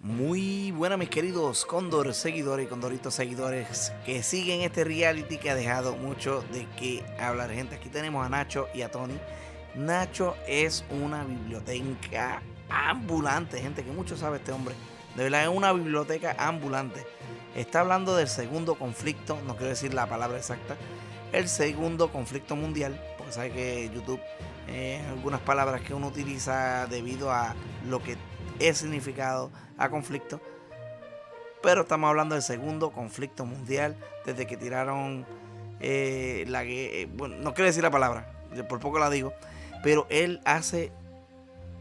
Muy buenas mis queridos Cóndor seguidores y Condoritos seguidores que siguen este reality que ha dejado mucho de qué hablar, gente. Aquí tenemos a Nacho y a Tony. Nacho es una biblioteca ambulante, gente, que mucho sabe este hombre. De verdad es una biblioteca ambulante. Está hablando del segundo conflicto, no quiero decir la palabra exacta, el segundo conflicto mundial, porque sabe que YouTube, algunas palabras que uno utiliza debido a lo que es significado a conflicto, pero estamos hablando del segundo conflicto mundial desde que tiraron bueno, no quiero decir la palabra, por poco la digo, pero él hace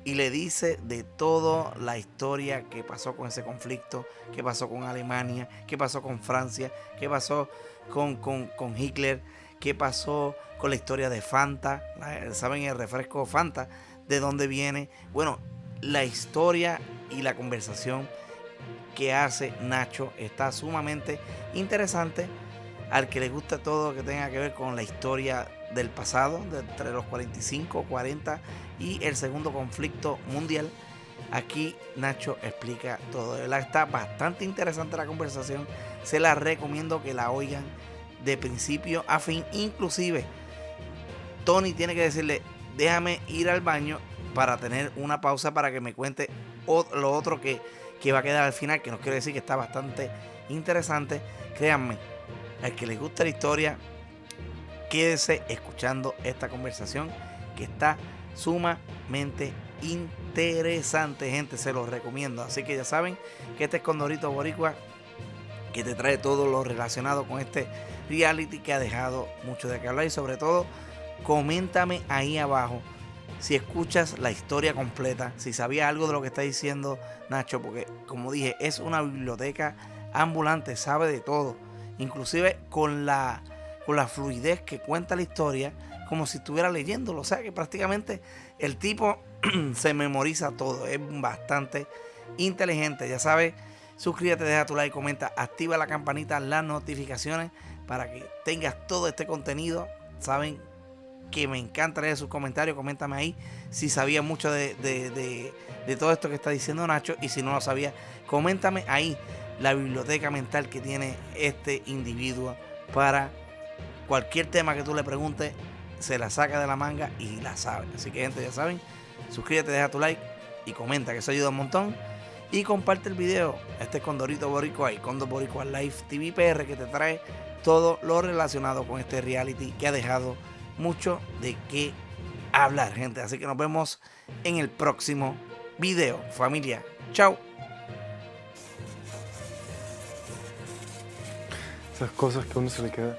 y le dice de toda la historia que pasó con ese conflicto, qué pasó con Alemania, qué pasó con Francia, qué pasó con Hitler, qué pasó con la historia de Fanta, ¿saben el refresco Fanta? ¿De dónde viene? Bueno, la historia y la conversación que hace Nacho está sumamente interesante. Al que le gusta todo lo que tenga que ver con la historia del pasado, de entre los 45, 40 y el segundo conflicto mundial, aquí Nacho explica todo. De verdad está bastante interesante la conversación. Se la recomiendo que la oigan de principio a fin. Inclusive Tony tiene que decirle, déjame ir al baño para tener una pausa para que me cuente lo otro que va a quedar al final, que nos quiere decir que está bastante interesante. Créanme, al que les gusta la historia, quédese escuchando esta conversación que está sumamente interesante, gente, se los recomiendo. Así que ya saben que este es Condorito Boricua, que te trae todo lo relacionado con este reality que ha dejado mucho de qué hablar. Y sobre todo, coméntame ahí abajo si escuchas la historia completa, si sabías algo de lo que está diciendo Nacho, porque como dije, es una biblioteca ambulante, sabe de todo, inclusive con la fluidez que cuenta la historia, como si estuviera leyéndolo. O sea que prácticamente el tipo se memoriza todo, es bastante inteligente. Ya sabes, suscríbete, deja tu like, comenta, activa la campanita, las notificaciones para que tengas todo este contenido. Saben que me encanta leer sus comentarios. Coméntame ahí si sabía mucho de todo esto que está diciendo Nacho, y si no lo sabía, coméntame ahí la biblioteca mental que tiene este individuo para cualquier tema que tú le preguntes. Se la saca de la manga y la sabe. Así que, gente, ya saben, suscríbete, deja tu like y comenta, que eso ayuda un montón. Y comparte el video. Este es Condorito Boricua y Condor Boricua Live TV PR, que te trae todo lo relacionado con este reality que ha dejado mucho de qué hablar, gente. Así que nos vemos en el próximo video, familia. Chao. Esas cosas que a uno se le quedan.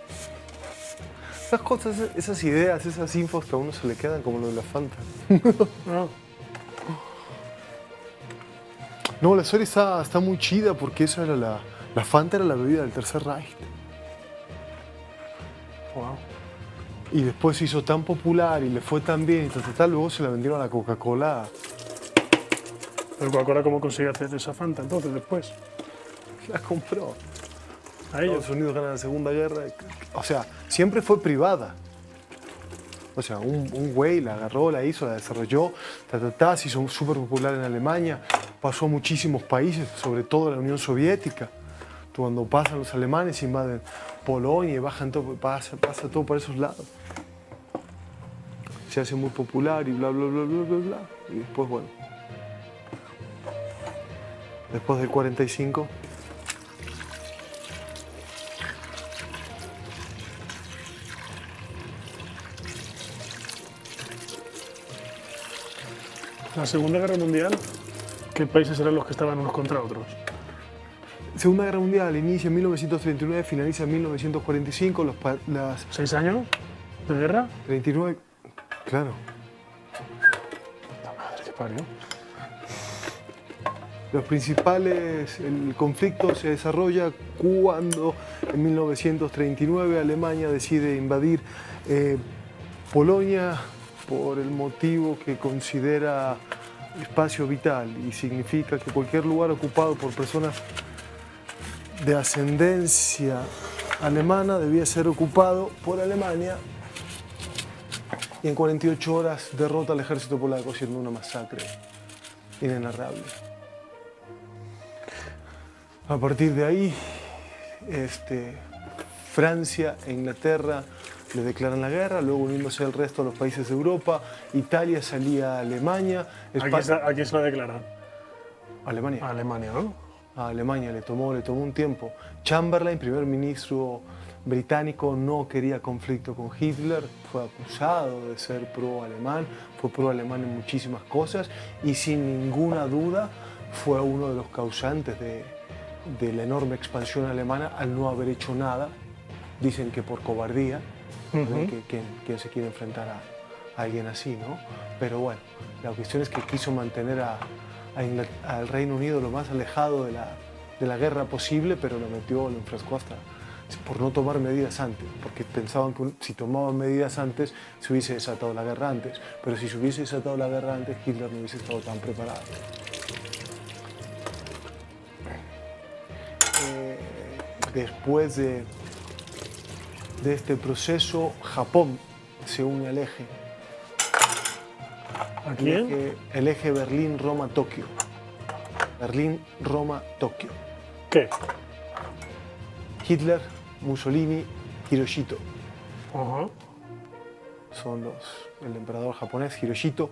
Esas cosas, esas ideas, esas infos que a uno se le quedan, como lo de la Fanta. No, la historia está muy chida porque eso era la Fanta era la bebida del Tercer Reich. Wow. Y después se hizo tan popular y le fue tan bien y tal, luego se la vendieron a la Coca-Cola. Pero Coca-Cola, ¿cómo consigue hacer esa Fanta entonces después? La compró. A ellos. Estados Unidos gana la Segunda Guerra. O sea, siempre fue privada. O sea, un güey la agarró, la hizo, la desarrolló, se hizo súper popular en Alemania, pasó a muchísimos países, sobre todo la Unión Soviética. Cuando pasan los alemanes, invaden Polonia y bajan todo, pasa todo por esos lados. Se hace muy popular y bla, bla, bla, bla, bla, bla. Y después, bueno, después del 45... La Segunda Guerra Mundial, ¿qué países eran los que estaban unos contra otros? Segunda Guerra Mundial inicia en 1939, finaliza en 1945. Las 6 años de guerra. 39, claro. La madre que parió. El conflicto se desarrolla cuando en 1939 Alemania decide invadir Polonia por el motivo que considera espacio vital, y significa que cualquier lugar ocupado por personas de ascendencia alemana debía ser ocupado por Alemania, y en 48 horas derrota al ejército polaco, siendo una masacre inenarrable. A partir de ahí, Francia e Inglaterra le declaran la guerra, luego uniéndose el resto de los países de Europa, Italia salía a Alemania, ¿A quién se la declaran? Alemania. A Alemania, ¿no? A Alemania le tomó un tiempo. Chamberlain, primer ministro británico, no quería conflicto con Hitler, fue acusado de ser pro-alemán, fue pro-alemán en muchísimas cosas y sin ninguna duda fue uno de los causantes de la enorme expansión alemana al no haber hecho nada. Dicen que por cobardía, ¿quién se quiere enfrentar a alguien así, ¿no? Pero bueno, la cuestión es que quiso mantener al Reino Unido lo más alejado de la guerra posible, pero lo enfrascó hasta por no tomar medidas antes, porque pensaban que si tomaban medidas antes se hubiese desatado la guerra antes, pero si se hubiese desatado la guerra antes, Hitler no hubiese estado tan preparado. Después de este proceso, Japón se une al eje. ¿A quién? El eje Berlín-Roma-Tokio. Berlín-Roma-Tokio. ¿Qué? Hitler, Mussolini, Hirohito. Ajá. Son el emperador japonés, Hirohito,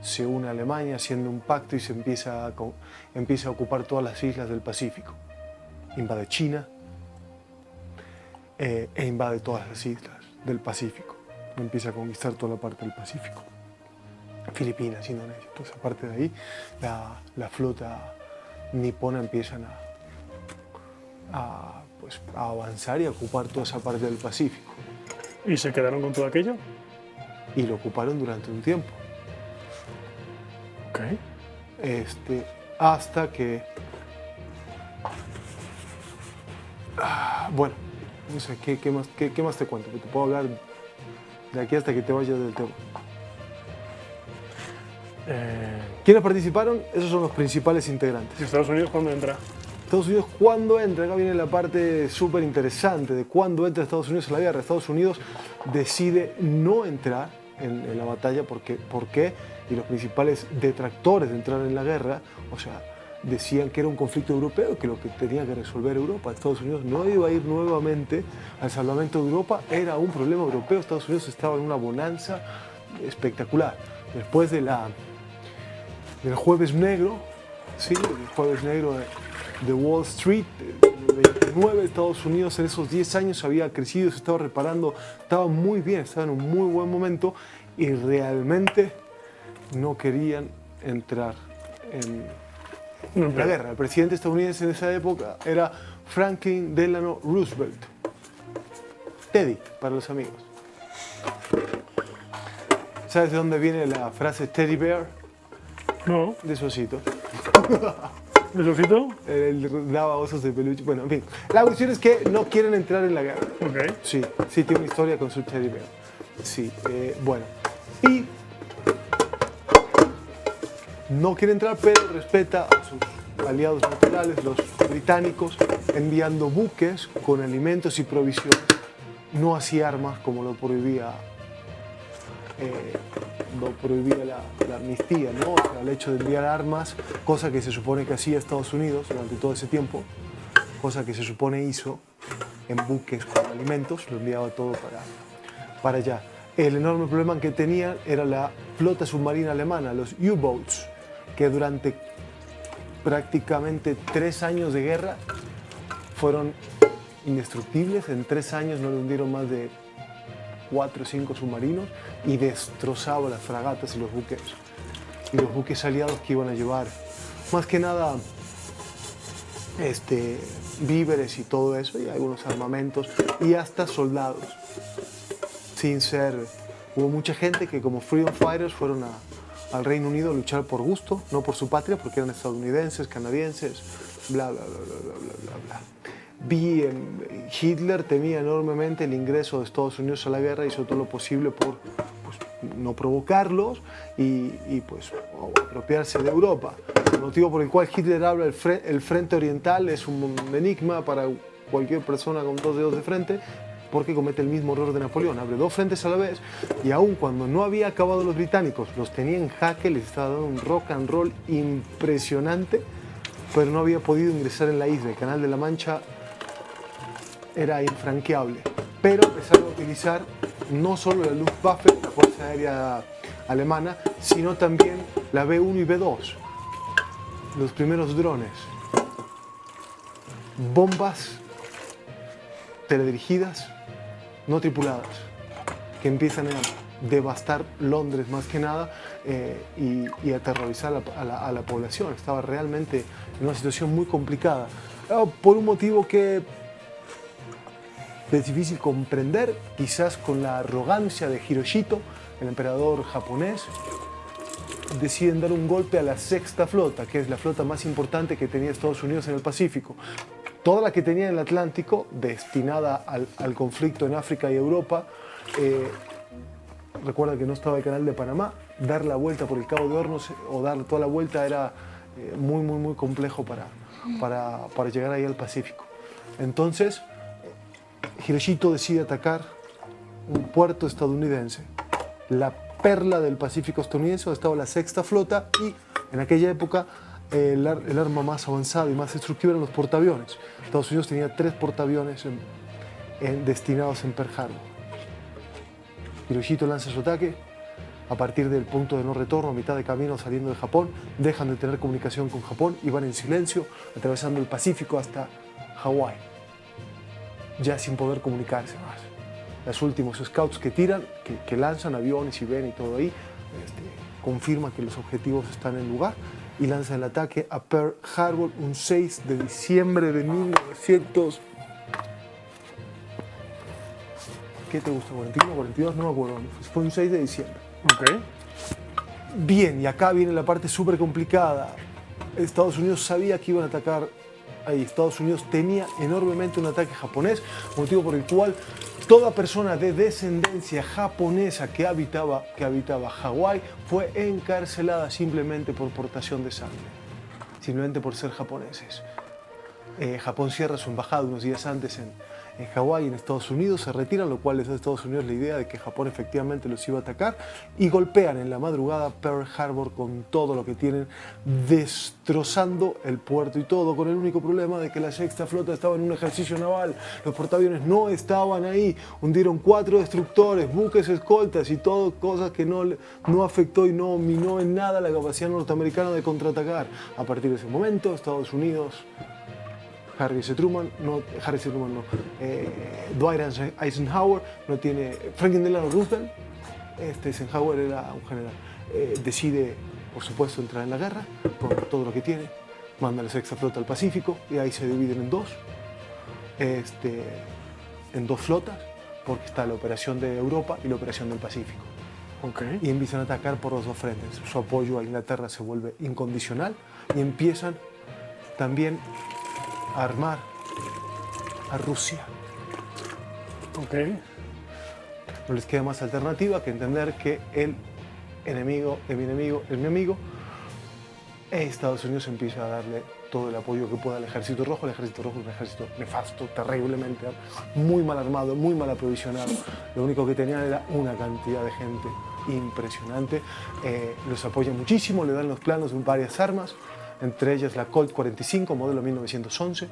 se une a Alemania haciendo un pacto y se empieza a ocupar todas las islas del Pacífico. Invade China e invade todas las islas del Pacífico. Empieza a conquistar toda la parte del Pacífico. Filipinas, Indonesia, toda esa parte de ahí, la flota nipona empiezan a avanzar y a ocupar toda esa parte del Pacífico. ¿Y se quedaron con todo aquello? Y lo ocuparon durante un tiempo. Ok. Hasta que... bueno, no sé, ¿qué más te cuento? Que te puedo hablar de aquí hasta que te vayas del tema. ¿Quiénes participaron? Esos son los principales integrantes. ¿Y Estados Unidos cuándo entra? Estados Unidos, ¿cuándo entra? Acá viene la parte súper interesante de cuándo entra Estados Unidos en la guerra. Estados Unidos decide no entrar en la batalla. ¿Por qué? Y los principales detractores de entrar en la guerra, o sea, decían que era un conflicto europeo, que lo que tenía que resolver Europa. Estados Unidos no iba a ir nuevamente al salvamento de Europa, era un problema europeo. Estados Unidos estaba en una bonanza espectacular. Después del Jueves Negro, ¿sí? El Jueves Negro de Wall Street, el 29, Estados Unidos en esos 10 años había crecido, se estaba reparando, estaba muy bien, estaba en un muy buen momento y realmente no querían entrar en la guerra. El presidente estadounidense en esa época era Franklin Delano Roosevelt. Teddy, para los amigos. ¿Sabes de dónde viene la frase Teddy Bear? No. De su osito. ¿De su osito? Él daba osos de peluche. Bueno, en fin. La cuestión es que no quieren entrar en la guerra. Ok. Sí, tiene una historia con su Teddy Bear. Sí, bueno. Y no quiere entrar, pero respeta a sus aliados naturales, los británicos, enviando buques con alimentos y provisiones. No hacía armas como lo prohibía la amnistía, ¿no? O sea, el hecho de enviar armas, cosa que se supone que hacía Estados Unidos durante todo ese tiempo, cosa que se supone hizo en buques con alimentos, lo enviaba todo para allá. El enorme problema que tenían era la flota submarina alemana, los U-boats, que durante prácticamente 3 años de guerra fueron indestructibles. En 3 años no le hundieron más de 4 o 5 submarinos y destrozaba las fragatas y los buques aliados que iban a llevar más que nada víveres y todo eso, y algunos armamentos y hasta soldados. Hubo mucha gente que como Freedom Fighters fueron al Reino Unido a luchar por gusto, no por su patria, porque eran estadounidenses, canadienses, bla, bla, bla, bla, bla, bla, bla. Hitler temía enormemente el ingreso de Estados Unidos a la guerra, hizo todo lo posible por no provocarlos y apropiarse de Europa. El motivo por el cual Hitler habla el frente oriental es un enigma para cualquier persona con 2 dedos de frente, porque comete el mismo error de Napoleón, abre 2 frentes a la vez y aun cuando no había acabado los británicos, los tenía en jaque, les estaba dando un rock and roll impresionante pero no había podido ingresar en la isla. El Canal de la Mancha era infranqueable, pero empezaron a utilizar no solo la Luftwaffe, la Fuerza Aérea Alemana, sino también la B-1 y B-2, los primeros drones, bombas teledirigidas, no tripuladas, que empiezan a devastar Londres más que nada y aterrorizar a la población. Estaba realmente en una situación muy complicada, por un motivo que es difícil comprender, quizás con la arrogancia de Hirohito, el emperador japonés. Deciden dar un golpe a la Sexta Flota, que es la flota más importante que tenía Estados Unidos en el Pacífico. Toda la que tenía en el Atlántico, destinada al conflicto en África y Europa. Recuerda que no estaba el Canal de Panamá. Dar la vuelta por el Cabo de Hornos o dar toda la vuelta era muy complejo para llegar ahí al Pacífico. Entonces, Hirohito decide atacar un puerto estadounidense, la perla del Pacífico estadounidense, donde estaba la Sexta Flota, y en aquella época el arma más avanzada y más destructiva eran los portaaviones. Estados Unidos tenía 3 portaaviones destinados en Pearl Harbor. Hirohito lanza su ataque. A partir del punto de no retorno, a mitad de camino saliendo de Japón, dejan de tener comunicación con Japón y van en silencio, atravesando el Pacífico hasta Hawái, ya sin poder comunicarse más. Los últimos scouts que tiran, que lanzan aviones y ven y todo ahí, confirman que los objetivos están en lugar y lanzan el ataque a Pearl Harbor un 6 de diciembre de 1900. ¿Qué te gusta? ¿41 o 42? No me acuerdo. Fue un 6 de diciembre. Ok. Bien, y acá viene la parte súper complicada. Estados Unidos sabía que iban a atacar ahí. Estados Unidos temía enormemente un ataque japonés, motivo por el cual toda persona de descendencia japonesa que habitaba Hawái fue encarcelada simplemente por portación de sangre, simplemente por ser japoneses. Japón cierra su embajada unos días antes en Hawái, en Estados Unidos, se retiran, lo cual les da a Estados Unidos la idea de que Japón efectivamente los iba a atacar, y golpean en la madrugada Pearl Harbor con todo lo que tienen, destrozando el puerto y todo, con el único problema de que la Sexta Flota estaba en un ejercicio naval, los portaaviones no estaban ahí, hundieron 4 destructores, buques escoltas y todo, cosas que no afectó y no minó en nada la capacidad norteamericana de contraatacar. A partir de ese momento, Estados Unidos, Dwight Eisenhower, no tiene, Franklin Delano Roosevelt, Eisenhower era un general, decide, por supuesto, entrar en la guerra con todo lo que tiene, manda la Sexta Flota al Pacífico y ahí se dividen en dos flotas, porque está la operación de Europa y la operación del Pacífico. Okay. Y empiezan a atacar por los 2 frentes. Su apoyo a Inglaterra se vuelve incondicional y empiezan también a armar a Rusia. Okay. No les queda más alternativa que entender que el enemigo de mi enemigo es mi amigo. Estados Unidos empieza a darle todo el apoyo que pueda al Ejército Rojo. El Ejército Rojo es un ejército nefasto, terriblemente, muy mal armado, muy mal aprovisionado. Lo único que tenían era una cantidad de gente impresionante. Los apoya muchísimo, le dan los planos de varias armas, entre ellas la Colt 45, modelo 1911,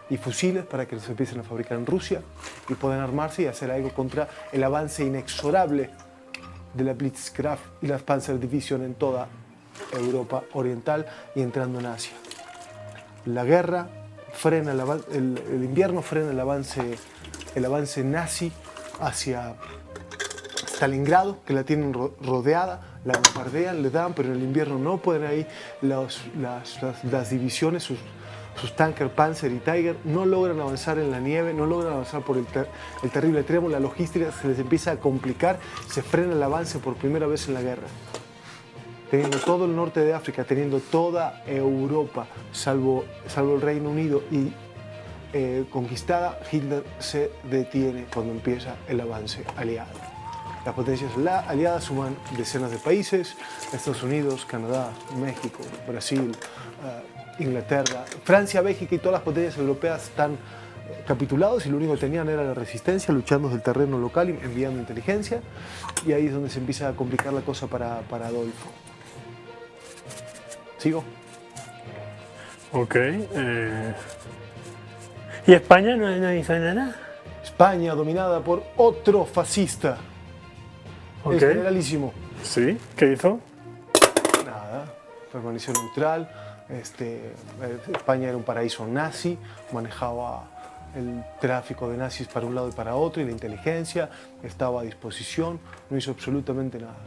y fusiles para que los empiecen a fabricar en Rusia y puedan armarse y hacer algo contra el avance inexorable de la Blitzkraft y las Panzerdivision en toda Europa Oriental y entrando en Asia. La guerra frena, el invierno frena el avance nazi hacia Stalingrado, que la tienen rodeada, la bombardean, le dan, pero en el invierno no pueden ir. Las divisiones, sus tanker Panzer y Tiger, no logran avanzar en la nieve, no logran avanzar por el terrible tremo, la logística se les empieza a complicar, se frena el avance por primera vez en la guerra. Teniendo todo el norte de África, teniendo toda Europa, salvo el Reino Unido y conquistada, Hitler se detiene cuando empieza el avance aliado. Las potencias aliadas suman decenas de países: Estados Unidos, Canadá, México, Brasil, Inglaterra, Francia, Bélgica y todas las potencias europeas están capitulados y lo único que tenían era la resistencia, luchando desde el terreno local, enviando inteligencia, y ahí es donde se empieza a complicar la cosa para Adolfo. ¿Sigo? Ok. ¿Y España no hizo nada? España dominada por otro fascista. Ok. El generalísimo. Sí, ¿qué hizo? Nada, permaneció neutral. España era un paraíso nazi, manejaba el tráfico de nazis para un lado y para otro, y la inteligencia estaba a disposición, no hizo absolutamente nada.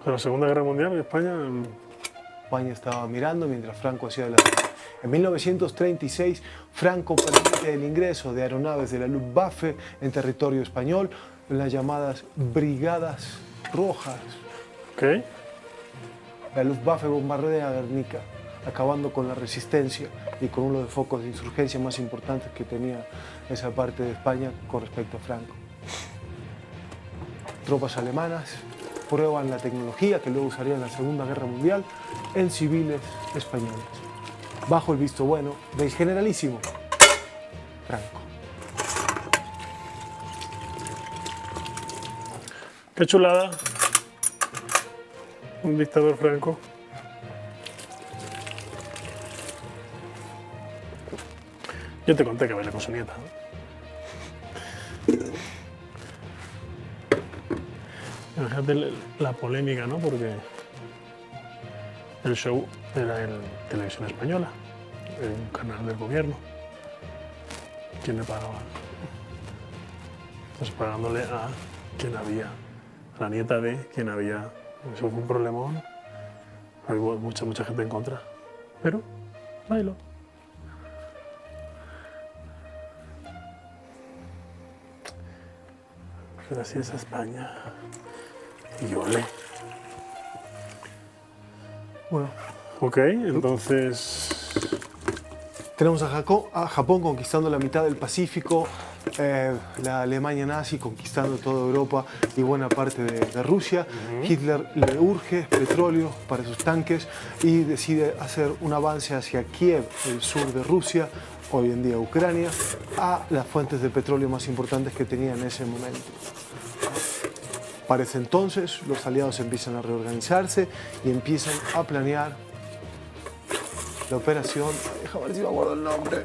En la Segunda Guerra Mundial, España... España estaba mirando mientras Franco hacía de la suya. En 1936, Franco permite el ingreso de aeronaves de la Luftwaffe en territorio español, en las llamadas Brigadas Rojas. Ok. La Luftwaffe bombardea Guernica, acabando con la resistencia y con uno de los focos de insurgencia más importantes que tenía esa parte de España con respecto a Franco. Tropas alemanas prueban la tecnología que luego usarían en la Segunda Guerra Mundial en civiles españoles, bajo el visto bueno del generalísimo Franco. Qué chulada. Un dictador Franco. Yo te conté que bailé con su nieta, ¿no? Imagínate la polémica, ¿no? Porque el show era en Televisión Española, en un canal del gobierno. ¿Quién le pagaba? Pues pagándole a quien había, a la nieta de quien había. Eso fue un problemón. Hubo mucha gente en contra. Pero bailó. Gracias a España. Y ole. Bueno, Ok, entonces... tenemos a Japón conquistando la mitad del Pacífico, la Alemania nazi conquistando toda Europa y buena parte de Rusia. Hitler le urge petróleo para sus tanques y decide hacer un avance hacia Kiev, el sur de Rusia, hoy en día Ucrania, a las fuentes de petróleo más importantes que tenía en ese momento. Para ese entonces, los aliados empiezan a reorganizarse y empiezan a planear la operación. Déjame ver si me acuerdo el nombre.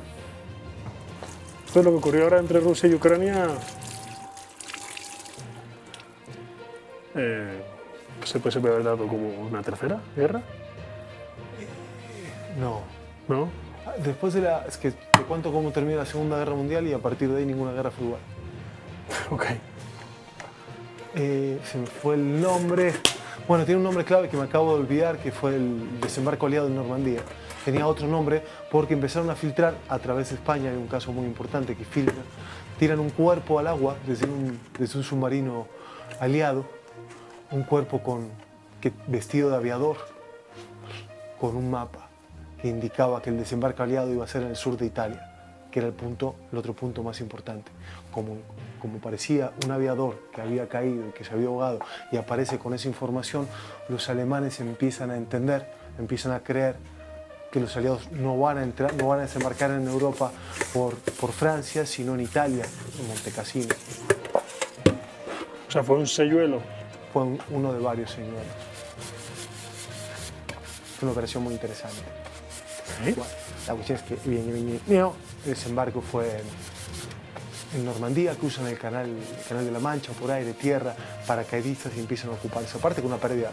Esto es lo que ocurrió ahora entre Rusia y Ucrania. Se puede haber dado como una tercera guerra, No. ¿no? Después de la... Es que te cuento cómo termina la Segunda Guerra Mundial y a partir de ahí ninguna guerra fue igual. Ok. Se me fue el nombre. Bueno, tiene un nombre clave que me acabo de olvidar, que fue el desembarco aliado en Normandía. Tenía otro nombre porque empezaron a filtrar a través de España, hay un caso muy importante que filtran, tiran un cuerpo al agua desde un submarino aliado, un cuerpo vestido de aviador, con un mapa que indicaba que el desembarco aliado iba a ser en el sur de Italia, que era el otro punto más importante. Como parecía un aviador que había caído y que se había ahogado y aparece con esa información, los alemanes empiezan a entender, empiezan a creer que los aliados no van a desembarcar en Europa por Francia, sino en Italia, en Montecassino. O sea, fue un señuelo. Fue uno de varios señuelos. Fue una operación muy interesante. ¿Sí? Bueno, la cuestión es que el desembarco fue en Normandía, cruzan el canal de la Mancha, por aire, tierra, paracaidistas y empiezan a ocupar esa parte con una pérdida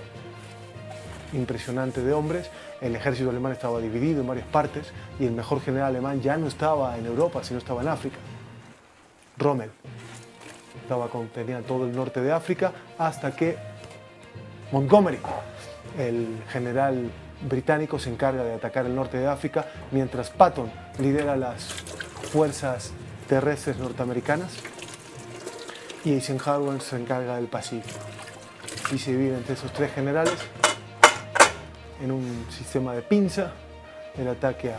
impresionante de hombres. El ejército alemán estaba dividido en varias partes y el mejor general alemán ya no estaba en Europa, sino estaba en África. Rommel tenía todo el norte de África hasta que Montgomery, el general británico, se encarga de atacar el norte de África, mientras Patton lidera las fuerzas terrestres norteamericanas y Eisenhower se encarga del Pacífico. Y se divide entre esos tres generales en un sistema de pinza el ataque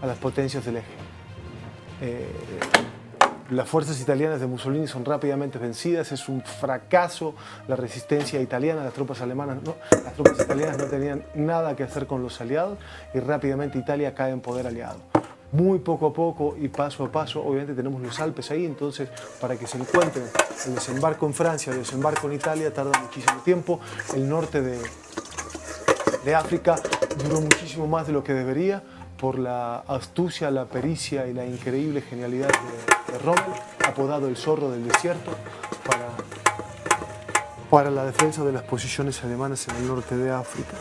a las potencias del eje. Las fuerzas italianas de Mussolini son rápidamente vencidas, es un fracaso la resistencia italiana, las tropas italianas no tenían nada que hacer con los aliados y rápidamente Italia cae en poder aliado. Muy poco a poco y paso a paso, obviamente tenemos los Alpes ahí, entonces para que se encuentren el desembarco en Francia, el desembarco en Italia, tarda muchísimo tiempo. El norte de de África duró muchísimo más de lo que debería por la astucia, la pericia y la increíble genialidad de Rommel, apodado el zorro del desierto, para la defensa de las posiciones alemanas en el norte de África.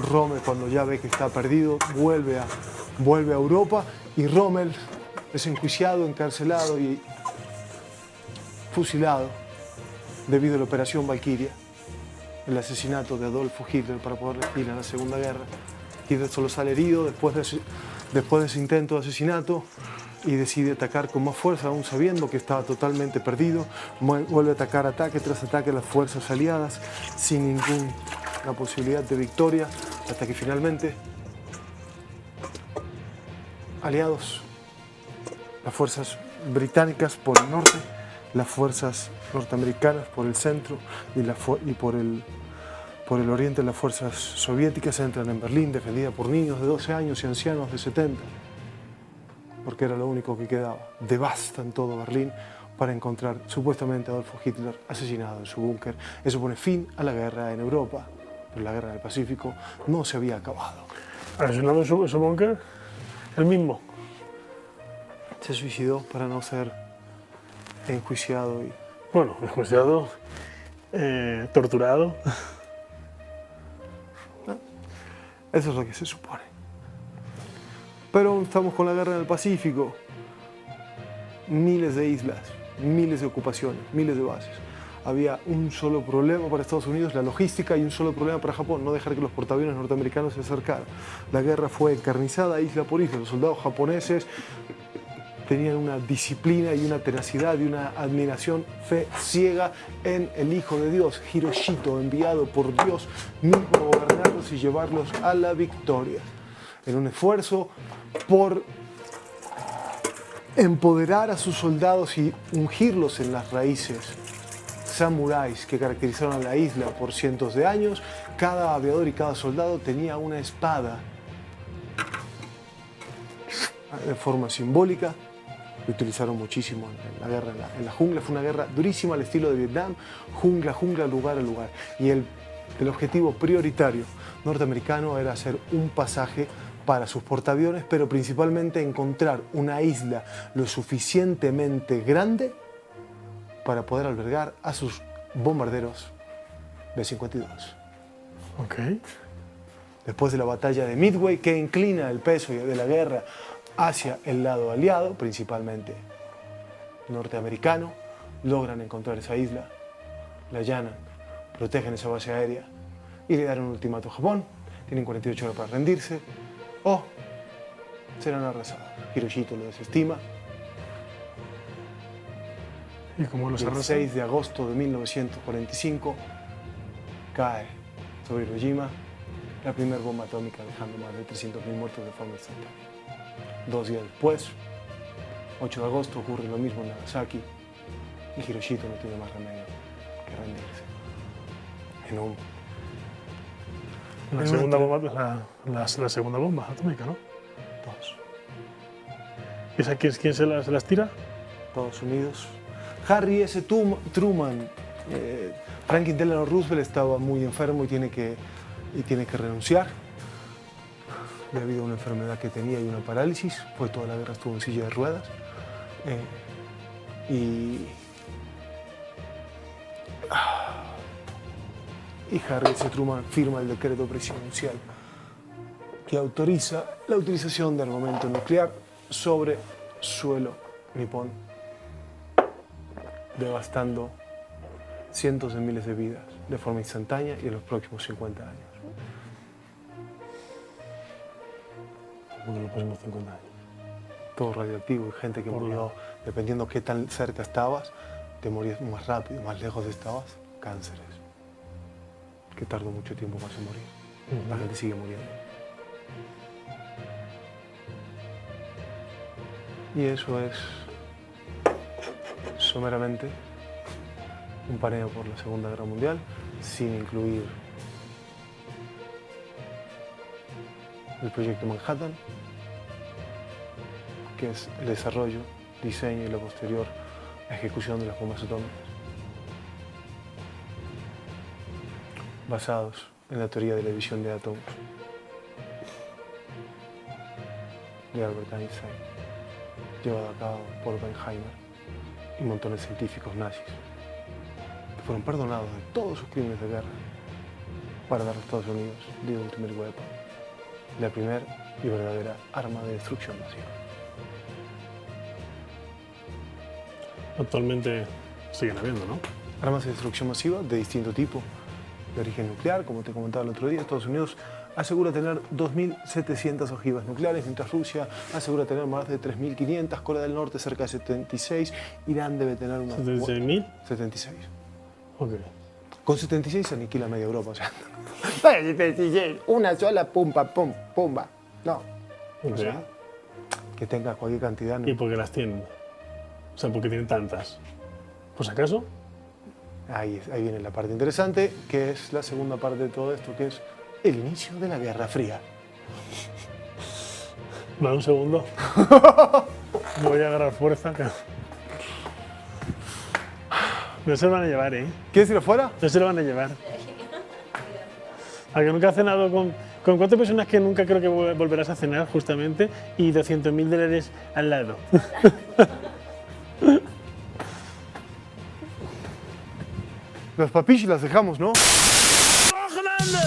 Rommel, cuando ya ve que está perdido, vuelve a Europa, y Rommel es enjuiciado, encarcelado y fusilado debido a la Operación Valquiria, el asesinato de Adolfo Hitler para poder ir a la Segunda Guerra. Hitler solo sale herido después de ese intento de asesinato y decide atacar con más fuerza, aún sabiendo que estaba totalmente perdido. Vuelve a atacar ataque tras ataque a las fuerzas aliadas sin ninguna posibilidad de victoria, hasta que finalmente aliados, las fuerzas británicas por el norte, las fuerzas norteamericanas por el centro y por el oriente las fuerzas soviéticas entran en Berlín, defendida por niños de 12 años y ancianos de 70, porque era lo único que quedaba. Devastan todo Berlín para encontrar supuestamente a Adolfo Hitler asesinado en su búnker. Eso pone fin a la guerra en Europa, pero la guerra del Pacífico no se había acabado. ¿Asesinado en su búnker? ¿El mismo? Se suicidó para no ser enjuiciado y... Bueno, enjuiciado, torturado. Eso es lo que se supone. Pero estamos con la guerra en el Pacífico. Miles de islas, miles de ocupaciones, miles de bases. Había un solo problema para Estados Unidos, la logística, y un solo problema para Japón, no dejar que los portaaviones norteamericanos se acercaran. La guerra fue encarnizada isla por isla. Los soldados japoneses tenían una disciplina y una tenacidad y una admiración, fe ciega en el Hijo de Dios, Hiroshito, enviado por Dios mismo a gobernarlos y llevarlos a la victoria. En un esfuerzo por empoderar a sus soldados y ungirlos en las raíces samuráis que caracterizaron a la isla por cientos de años, cada aviador y cada soldado tenía una espada de forma simbólica. Lo utilizaron muchísimo en la guerra en la jungla. Fue una guerra durísima al estilo de Vietnam, jungla, jungla, lugar a lugar. Y el objetivo prioritario norteamericano era hacer un pasaje para sus portaaviones, pero principalmente encontrar una isla lo suficientemente grande para poder albergar a sus bombarderos B-52. Ok. Después de la batalla de Midway, que inclina el peso de la guerra hacia el lado aliado, principalmente norteamericano, logran encontrar esa isla, la allanan, protegen esa base aérea y le dan un ultimato a Japón. Tienen 48 horas para rendirse o serán arrasados. Hiroshito lo desestima. ¿Y cómo los El arrasan? 6 de agosto de 1945 cae sobre Hiroshima la primera bomba atómica, dejando más de 300.000 muertos de forma instantánea. 2 días después, 8 de agosto, ocurre lo mismo en Nagasaki y Hiroshito no tiene más remedio que rendirse. La segunda bomba atómica, ¿no? Todos. ¿Y esa quién se las tira? Estados Unidos. Harry S. Truman, Franklin Delano Roosevelt estaba muy enfermo y tiene que renunciar debido a una enfermedad que tenía y una parálisis, pues toda la guerra estuvo en silla de ruedas. Y Harry S. Truman firma el decreto presidencial que autoriza la utilización de armamento nuclear sobre suelo nipón, devastando cientos de miles de vidas de forma instantánea y en los próximos 50 años. Bueno, los próximos 50 años. Todo radioactivo y gente que murió, dependiendo qué tan cerca estabas, te morías más rápido, más lejos estabas, cánceres, que tardó mucho tiempo más en morir. La gente sigue muriendo. Y eso es someramente un paneo por la Segunda Guerra Mundial, sin incluir el proyecto Manhattan, que es el desarrollo, diseño y la posterior ejecución de las bombas atómicas, basados en la teoría de la división de átomos de Albert Einstein, llevado a cabo por Oppenheimer y montones de científicos nazis, que fueron perdonados de todos sus crímenes de guerra para dar a Estados Unidos The Ultimate Weapon, la primera y verdadera arma de destrucción masiva. Actualmente siguen habiendo, ¿no? Armas de destrucción masiva de distinto tipo, de origen nuclear, como te comentaba el otro día. Estados Unidos asegura tener 2.700 ojivas nucleares, mientras Rusia asegura tener más de 3.500, Corea del Norte cerca de 76, Irán debe tener unas... ¿76.000? 76. Ok. Con 76 se aniquila media Europa, o sea... 76, una sola, pumba, pum, pumba. No. Ok. O sea, que tenga cualquier cantidad... ¿Y por qué las tienen? O sea, ¿por qué tienen tantas? ¿Por si acaso? Ahí viene la parte interesante, que es la segunda parte de todo esto, que es el inicio de la Guerra Fría. Vale, un segundo. Voy a agarrar fuerza. No se lo van a llevar, ¿eh? ¿Quieres ir afuera? No se lo van a llevar. A que nunca has cenado con 4 personas que nunca creo que volverás a cenar, justamente, y $200.000 al lado. Las papillas las dejamos, ¿no? ¡Grande!